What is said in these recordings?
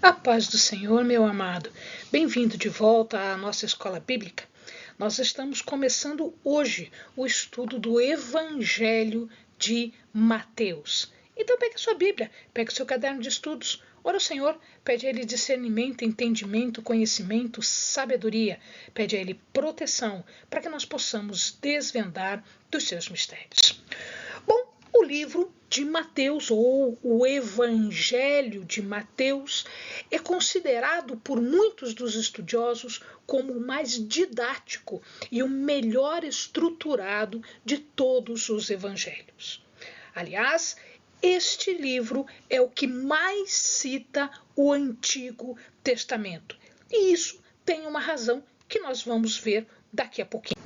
A paz do Senhor, meu amado. Bem-vindo de volta à nossa escola bíblica. Nós estamos começando hoje o estudo do Evangelho de Mateus. Então pegue a sua Bíblia, pegue o seu caderno de estudos. Ora ao Senhor, pede a Ele discernimento, entendimento, conhecimento, sabedoria. Pede a Ele proteção para que nós possamos desvendar dos seus mistérios. Bom, o livro de Mateus, ou o Evangelho de Mateus, é considerado por muitos dos estudiosos como o mais didático e o melhor estruturado de todos os evangelhos. Aliás, este livro é o que mais cita o Antigo Testamento. E isso tem uma razão que nós vamos ver daqui a pouquinho.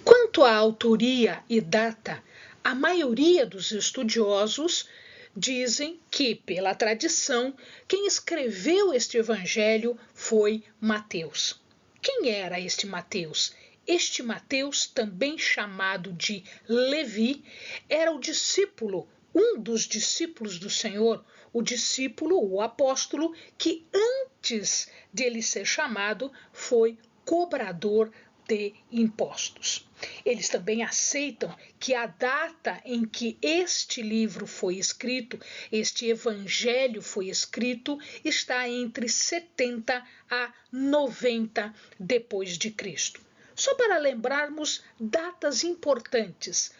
Quanto à autoria e data, a maioria dos estudiosos dizem que, pela tradição, quem escreveu este evangelho foi Mateus. Quem era este Mateus? Este Mateus, também chamado de Levi, era o discípulo, um dos discípulos do Senhor, o discípulo, o apóstolo, que antes dele ser chamado foi cobrador de impostos. Eles também aceitam que a data em que este livro foi escrito, este evangelho foi escrito, está entre 70 a 90 depois de Cristo. Só para lembrarmos datas importantes.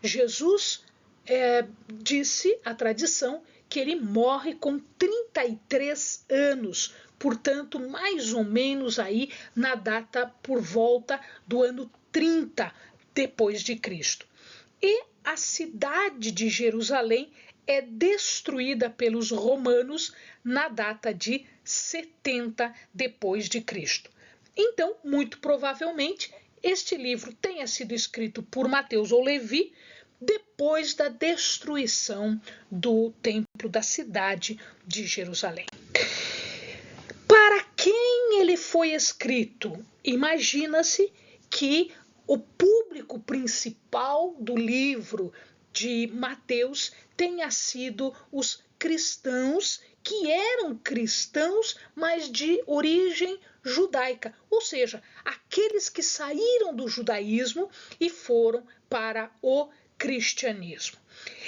Jesus disse a tradição que ele morre com 33 anos, portanto, mais ou menos aí na data por volta do ano 30 depois de Cristo. E a cidade de Jerusalém é destruída pelos romanos na data de 70 depois de Cristo. Então, muito provavelmente, este livro tenha sido escrito por Mateus ou Levi depois da destruição do templo da cidade de Jerusalém. Para quem ele foi escrito? Imagina-se que o público principal do livro de Mateus tenha sido os cristãos que eram cristãos, mas de origem judaica, ou seja, aqueles que saíram do judaísmo e foram para o cristianismo.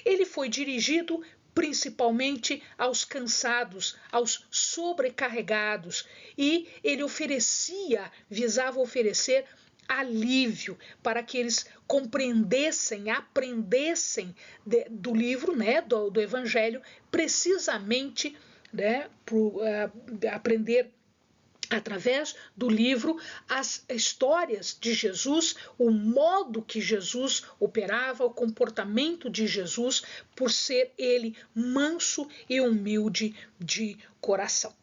Ele foi dirigido principalmente aos cansados, aos sobrecarregados, e ele visava oferecer alívio para que eles compreendessem, aprendessem do livro, do Evangelho, precisamente aprender através do livro as histórias de Jesus, o modo que Jesus operava, o comportamento de Jesus, por ser ele manso e humilde de coração.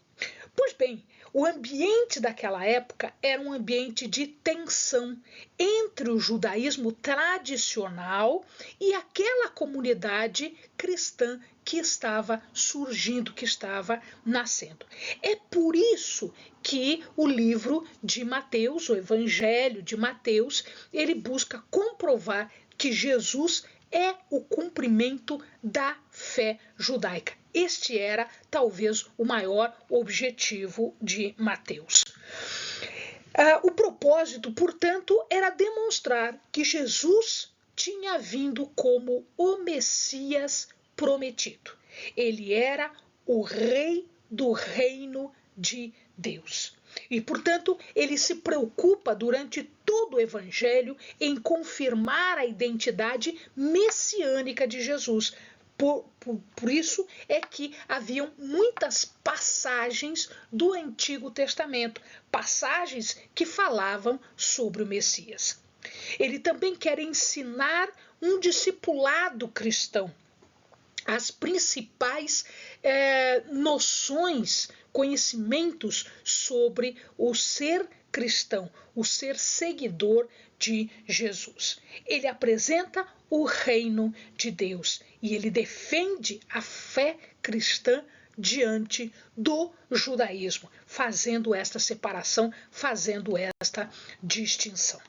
Pois bem, o ambiente daquela época era um ambiente de tensão entre o judaísmo tradicional e aquela comunidade cristã que estava surgindo, que estava nascendo. É por isso que o livro de Mateus, o Evangelho de Mateus, ele busca comprovar que Jesus é o cumprimento da fé judaica. Este era, talvez, o maior objetivo de Mateus. O propósito, portanto, era demonstrar que Jesus tinha vindo como o Messias prometido. Ele era o rei do reino de Deus. E, portanto, ele se preocupa durante todo o Evangelho em confirmar a identidade messiânica de Jesus. Por isso é que haviam muitas passagens do Antigo Testamento, passagens que falavam sobre o Messias. Ele também quer ensinar um discipulado cristão, as principais noções, conhecimentos sobre o ser cristão, o ser seguidor de Jesus. Ele apresenta o reino de Deus e ele defende a fé cristã diante do judaísmo, fazendo esta separação, fazendo esta distinção.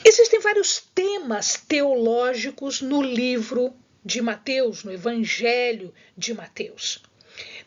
Existem vários temas teológicos no livro de Mateus, no Evangelho de Mateus.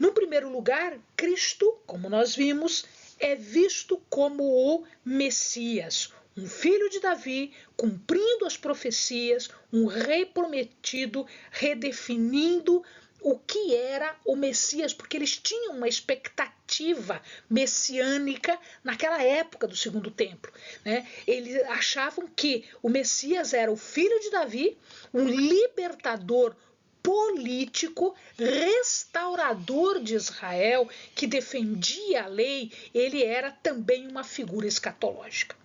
No primeiro lugar, Cristo, como nós vimos, é visto como o Messias, um filho de Davi, cumprindo as profecias, um rei prometido, redefinindo o que era o Messias, porque eles tinham uma expectativa messiânica naquela época do Segundo Templo, né? Eles achavam que o Messias era o filho de Davi, um libertador político, restaurador de Israel, que defendia a lei. Ele era também uma figura escatológica.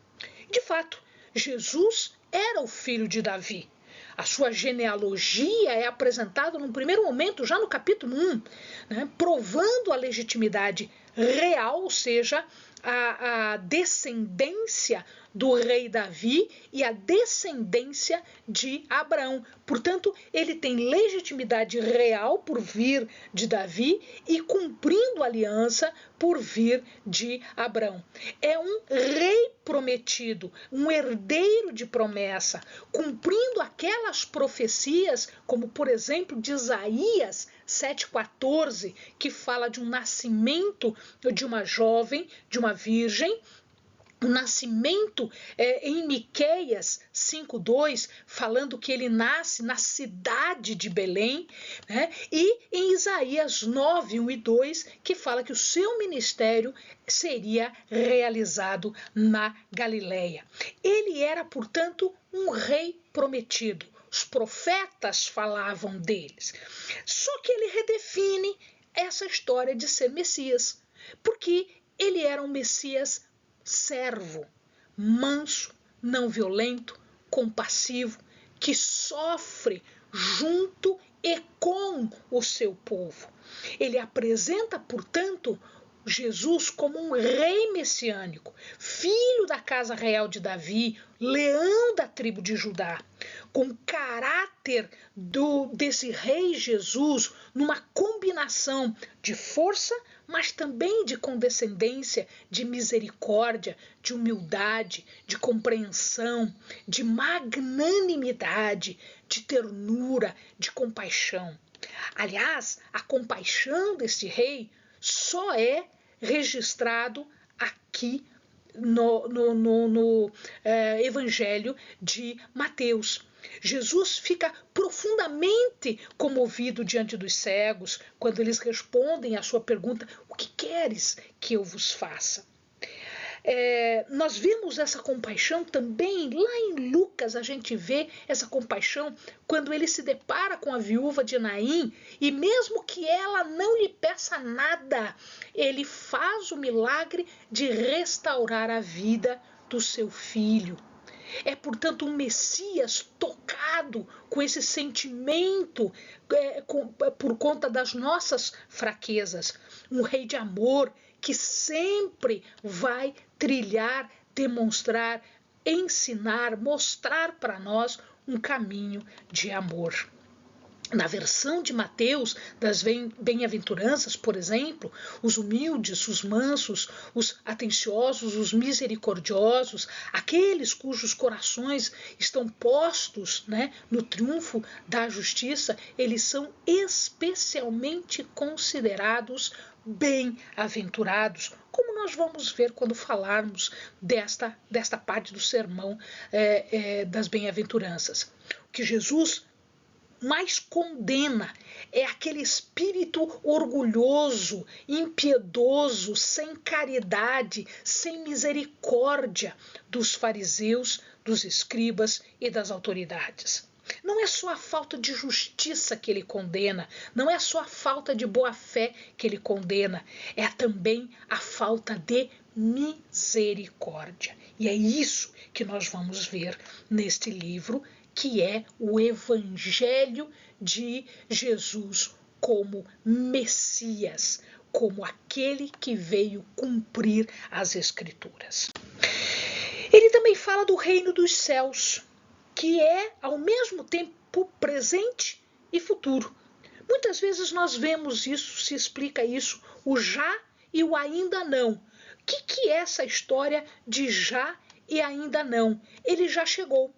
De fato, Jesus era o filho de Davi. A sua genealogia é apresentada num primeiro momento, já no capítulo 1, né, provando a legitimidade real, ou seja, a descendência do rei Davi e a descendência de Abraão. Portanto, ele tem legitimidade real por vir de Davi e cumprindo aliança por vir de Abraão. É um rei prometido, um herdeiro de promessa, cumprindo aquelas profecias, como por exemplo de Isaías 7,14, que fala de um nascimento de uma jovem, de uma virgem. O nascimento em Miqueias 5,2, falando que ele nasce na cidade de Belém, né? E em Isaías 9:1 e 2, que fala que o seu ministério seria realizado na Galileia. Ele era, portanto, um rei prometido. Os profetas falavam deles. Só que ele redefine essa história de ser Messias, porque ele era um Messias servo, manso, não violento, compassivo, que sofre junto e com o seu povo. Ele apresenta, portanto, Jesus como um rei messiânico, filho da casa real de Davi, leão da tribo de Judá, com caráter desse rei Jesus, numa combinação de força, mas também de condescendência, de misericórdia, de humildade, de compreensão, de magnanimidade, de ternura, de compaixão. Aliás, a compaixão desse rei só é registrado aqui no Evangelho de Mateus. Jesus fica profundamente comovido diante dos cegos quando eles respondem à sua pergunta: o que queres que eu vos faça? Nós vimos essa compaixão também lá em Lucas. A gente vê essa compaixão quando ele se depara com a viúva de Naim e mesmo que ela não lhe peça nada, ele faz o milagre de restaurar a vida do seu filho. É, portanto, um Messias tocado com esse sentimento por conta das nossas fraquezas. Um rei de amor que sempre vai trilhar, demonstrar, ensinar, mostrar para nós um caminho de amor. Na versão de Mateus das bem-aventuranças, por exemplo, os humildes, os mansos, os atenciosos, os misericordiosos, aqueles cujos corações estão postos, né, no triunfo da justiça, eles são especialmente considerados bem-aventurados, como nós vamos ver quando falarmos desta parte do sermão das bem-aventuranças. O que Jesus mais condena é aquele espírito orgulhoso, impiedoso, sem caridade, sem misericórdia dos fariseus, dos escribas e das autoridades. Não é só a falta de justiça que ele condena, não é só a falta de boa-fé que ele condena, é também a falta de misericórdia. E é isso que nós vamos ver neste livro, que é o Evangelho de Jesus como Messias, como aquele que veio cumprir as Escrituras. Ele também fala do reino dos céus, que é ao mesmo tempo presente e futuro. Muitas vezes nós vemos isso, se explica isso, o já e o ainda não. O que é essa história de já e ainda não? Ele já chegou.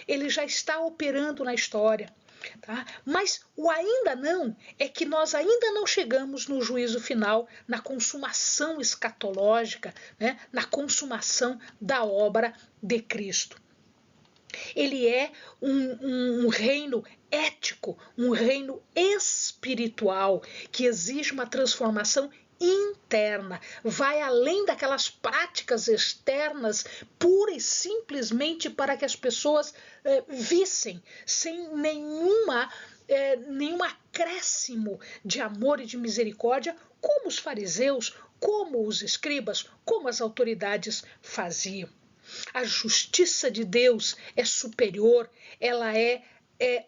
Ele já está operando na história. Tá? Mas o ainda não é que nós ainda não chegamos no juízo final, na consumação escatológica, né? Na consumação da obra de Cristo. Ele é um reino ético, um reino espiritual, que exige uma transformação interna, vai além daquelas práticas externas, pura e simplesmente para que as pessoas vissem, sem nenhum acréscimo de amor e de misericórdia, como os fariseus, como os escribas, como as autoridades faziam. A justiça de Deus é superior, ela é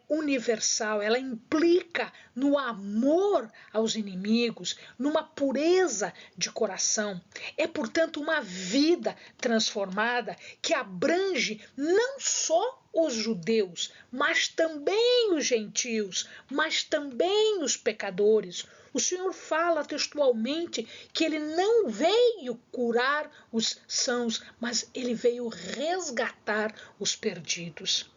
universal, ela implica no amor aos inimigos, numa pureza de coração. É, portanto, uma vida transformada que abrange não só os judeus, mas também os gentios, mas também os pecadores. O Senhor fala textualmente que ele não veio curar os sãos, mas ele veio resgatar os perdidos.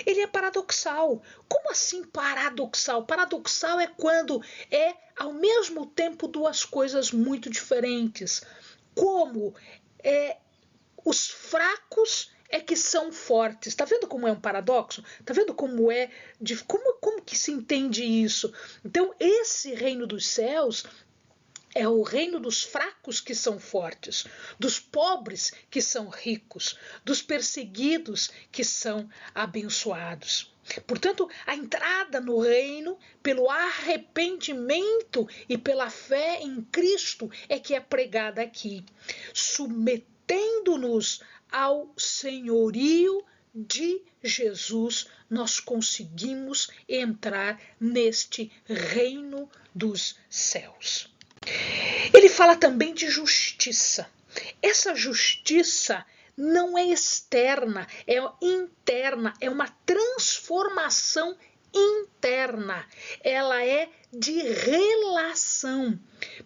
Ele é paradoxal. Como assim paradoxal? Paradoxal é quando é ao mesmo tempo duas coisas muito diferentes. Como os fracos é que são fortes. Está vendo como é um paradoxo? Está vendo como como que se entende isso? Então, esse reino dos céus é o reino dos fracos que são fortes, dos pobres que são ricos, dos perseguidos que são abençoados. Portanto, a entrada no reino pelo arrependimento e pela fé em Cristo é que é pregada aqui, submetendo-nos ao senhorio de Jesus, nós conseguimos entrar neste reino dos céus. Ele fala também de justiça. Essa justiça não é externa, é interna, é uma transformação interna. Ela é de relação.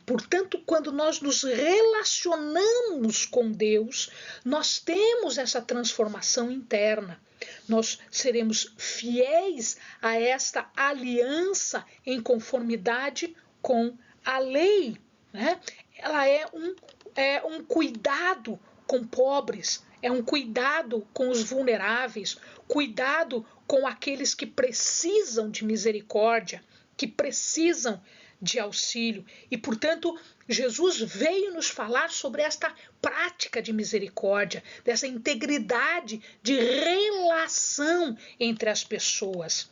Portanto, quando nós nos relacionamos com Deus, nós temos essa transformação interna. Nós seremos fiéis a esta aliança em conformidade com a lei, né? Ela é um cuidado com pobres, é um cuidado com os vulneráveis, cuidado com aqueles que precisam de misericórdia, que precisam de auxílio. E, portanto, Jesus veio nos falar sobre esta prática de misericórdia, dessa integridade de relação entre as pessoas.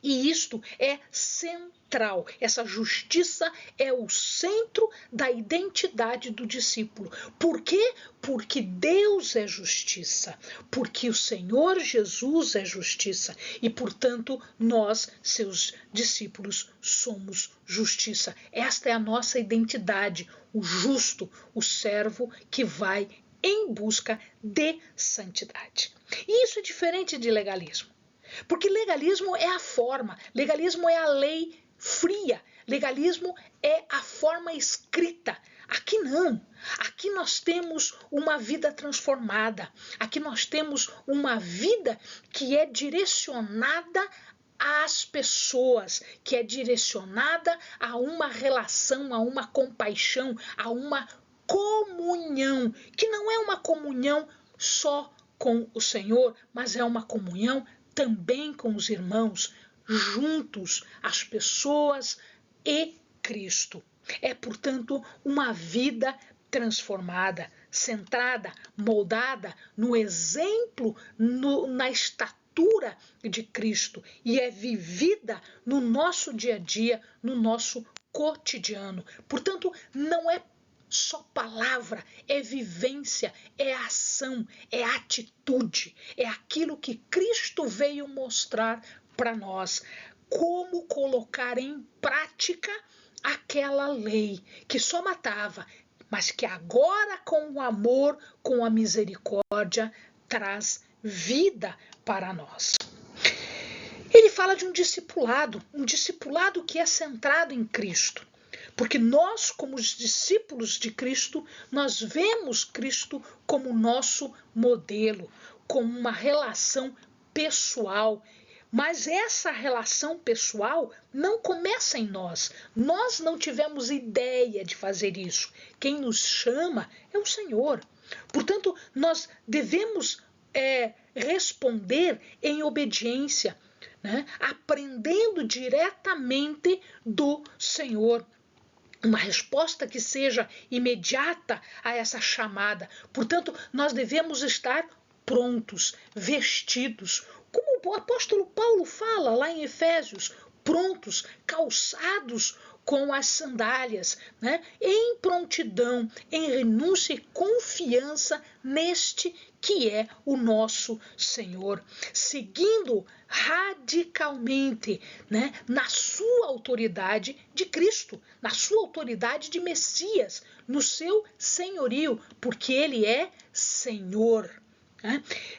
E isto é central. Essa justiça é o centro da identidade do discípulo. Por quê? Porque Deus é justiça. Porque o Senhor Jesus é justiça. E, portanto, nós, seus discípulos, somos justiça. Esta é a nossa identidade. O justo, o servo que vai em busca de santidade. E isso é diferente de legalismo. Porque legalismo é a forma, legalismo é a lei fria, legalismo é a forma escrita. Aqui não, aqui nós temos uma vida transformada, aqui nós temos uma vida que é direcionada às pessoas, que é direcionada a uma relação, a uma compaixão, a uma comunhão, que não é uma comunhão só com o Senhor, mas é uma comunhão também com os irmãos, juntos, as pessoas e Cristo. É, portanto, uma vida transformada, centrada, moldada no exemplo, na estatura de Cristo e é vivida no nosso dia a dia, no nosso cotidiano. Portanto, não é só palavra, é vivência, é ação, é atitude, é aquilo que Cristo veio mostrar para nós. Como colocar em prática aquela lei que só matava, mas que agora com o amor, com a misericórdia, traz vida para nós. Ele fala de um discipulado que é centrado em Cristo. Porque nós, como os discípulos de Cristo, nós vemos Cristo como nosso modelo, como uma relação pessoal, Mas essa relação pessoal não começa em nós. Nós não tivemos ideia de fazer isso. Quem nos chama é o Senhor. Portanto, nós devemos responder em obediência, né? Aprendendo diretamente do Senhor. Uma resposta que seja imediata a essa chamada. Portanto, nós devemos estar prontos, vestidos, como o apóstolo Paulo fala lá em Efésios, prontos, calçados com as sandálias, né? Em prontidão, em renúncia e confiança neste que é o nosso Senhor, seguindo radicalmente, né, na sua autoridade de Cristo, na sua autoridade de Messias, no seu senhorio, porque Ele é Senhor.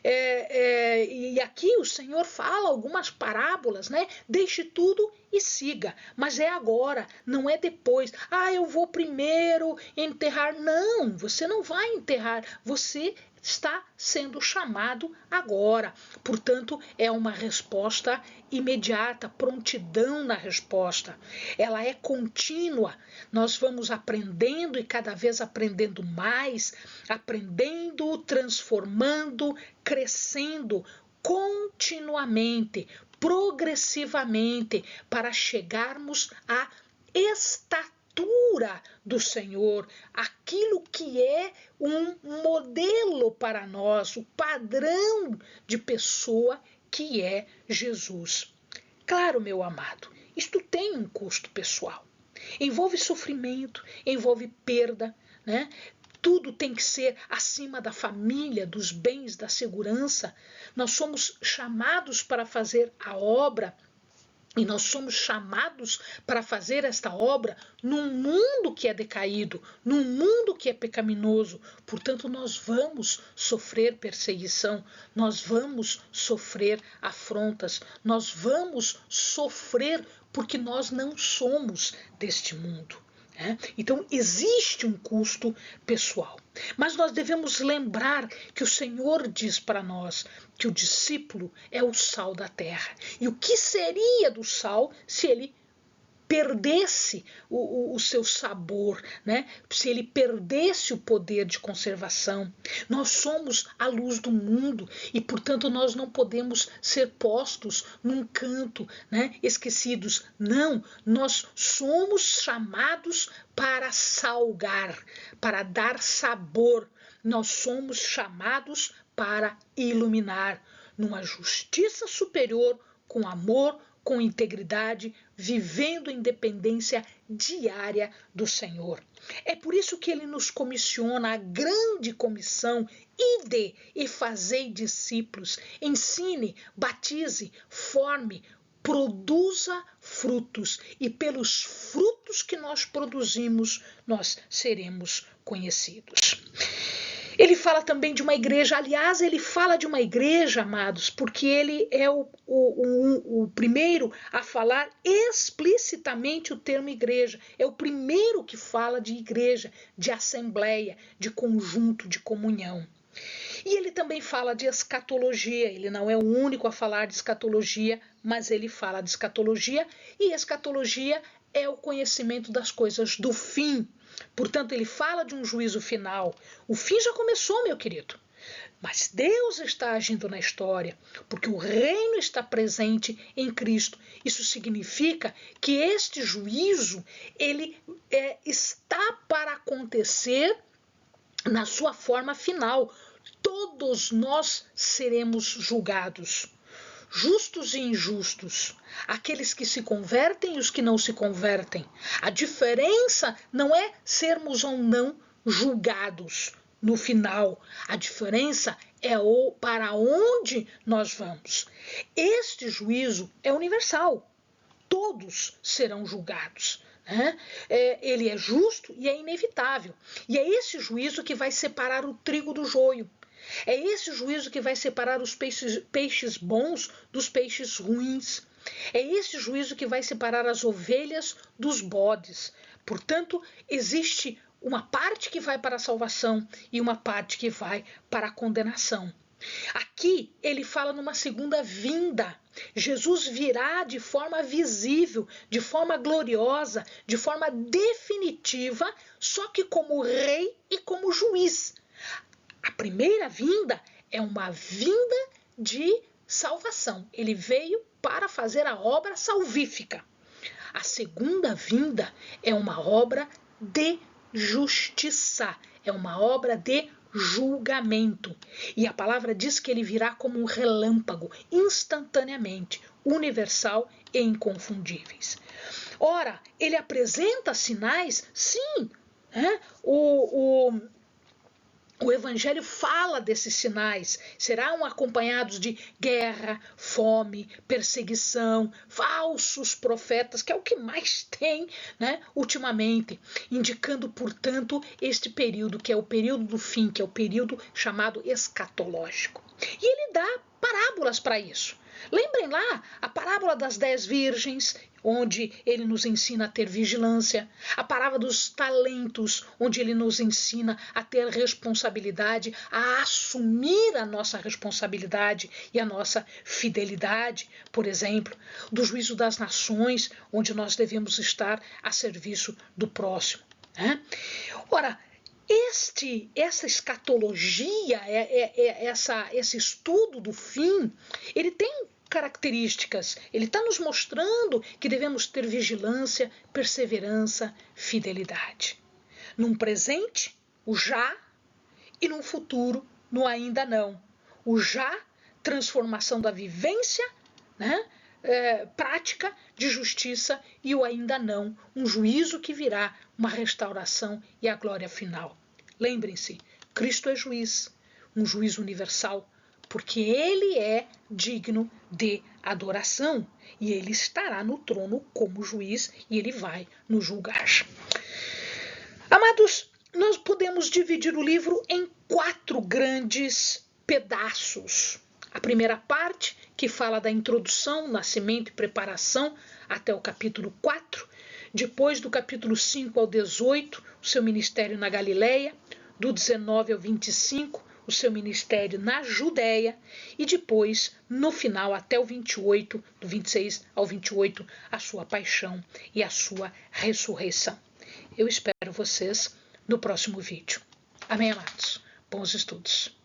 E aqui o Senhor fala algumas parábolas, né? Deixe tudo e siga, mas é agora, não é depois. Eu vou primeiro enterrar. Não, você não vai enterrar, você está sendo chamado agora. Portanto, é uma resposta imediata, prontidão na resposta. Ela é contínua. Nós vamos aprendendo e cada vez aprendendo mais, aprendendo, transformando, crescendo continuamente, progressivamente, para chegarmos à estatura do Senhor, aquilo que é um modelo para nós, o padrão de pessoa que é Jesus. Claro, meu amado, isto tem um custo pessoal. Envolve sofrimento, envolve perda, né? Tudo tem que ser acima da família, dos bens, da segurança. Nós somos chamados para fazer a obra e nós somos chamados para fazer esta obra num mundo que é decaído, num mundo que é pecaminoso. Portanto, nós vamos sofrer perseguição, nós vamos sofrer afrontas, nós vamos sofrer porque nós não somos deste mundo. Então, existe um custo pessoal. Mas nós devemos lembrar que o Senhor diz para nós que o discípulo é o sal da terra. E o que seria do sal se ele perdesse o seu sabor, né? Se ele perdesse o poder de conservação? Nós somos a luz do mundo e, portanto, nós não podemos ser postos num canto, né? Esquecidos. Não, nós somos chamados para salgar, para dar sabor. Nós somos chamados para iluminar numa justiça superior, com amor, com integridade, vivendo a independência diária do Senhor. É por isso que ele nos comissiona a grande comissão: ide e fazei discípulos, ensine, batize, forme, produza frutos, e pelos frutos que nós produzimos, nós seremos conhecidos. Ele fala também de uma igreja, aliás, ele fala de uma igreja, amados, porque ele é o primeiro a falar explicitamente o termo igreja. É o primeiro que fala de igreja, de assembleia, de conjunto, de comunhão. E ele também fala de escatologia. Ele não é o único a falar de escatologia, mas ele fala de escatologia, e escatologia é o conhecimento das coisas do fim. Portanto, ele fala de um juízo final. O fim já começou, meu querido. Mas Deus está agindo na história, porque o reino está presente em Cristo. Isso significa que este juízo ele está para acontecer na sua forma final. Todos nós seremos julgados, justos e injustos, aqueles que se convertem e os que não se convertem. A diferença não é sermos ou não julgados no final. A diferença é para onde nós vamos. Este juízo é universal. Todos serão julgados. Ele é justo e é inevitável. E é esse juízo que vai separar o trigo do joio. É esse juízo que vai separar os peixes bons dos peixes ruins. É esse juízo que vai separar as ovelhas dos bodes. Portanto, existe uma parte que vai para a salvação e uma parte que vai para a condenação. Aqui ele fala numa segunda vinda. Jesus virá de forma visível, de forma gloriosa, de forma definitiva, só que como rei e como juiz. A primeira vinda é uma vinda de salvação. Ele veio para fazer a obra salvífica. A segunda vinda é uma obra de justiça, é uma obra de julgamento. E a palavra diz que ele virá como um relâmpago, instantaneamente, universal e inconfundíveis. Ora, ele apresenta sinais, sim, né? O Evangelho fala desses sinais, serão acompanhados de guerra, fome, perseguição, falsos profetas, que é o que mais tem, né, ultimamente, indicando, portanto, este período, que é o período do fim, que é o período chamado escatológico. E ele dá parábolas para isso. Lembrem lá a parábola das 10 virgens, onde ele nos ensina a ter vigilância, a parábola dos talentos, onde ele nos ensina a ter responsabilidade, a assumir a nossa responsabilidade e a nossa fidelidade, por exemplo, do juízo das nações, onde nós devemos estar a serviço do próximo, né? Ora, essa escatologia, esse estudo do fim, ele tem características. Ele está nos mostrando que devemos ter vigilância, perseverança, fidelidade. Num presente, o já, e num futuro, no ainda não. O já, transformação da vivência, né? Prática de justiça, e o ainda não, um juízo que virá, uma restauração e a glória final. Lembrem-se, Cristo é juiz, um juiz universal, porque ele é digno de adoração e ele estará no trono como juiz e ele vai nos julgar. Amados, nós podemos dividir o livro em 4 grandes pedaços. A primeira parte, que fala da introdução, nascimento e preparação, até o capítulo 4. Depois, do capítulo 5 ao 18, o seu ministério na Galileia. Do 19 ao 25, o seu ministério na Judéia. E depois, no final, até o 28, do 26 ao 28, a sua paixão e a sua ressurreição. Eu espero vocês no próximo vídeo. Amém, amados? Bons estudos.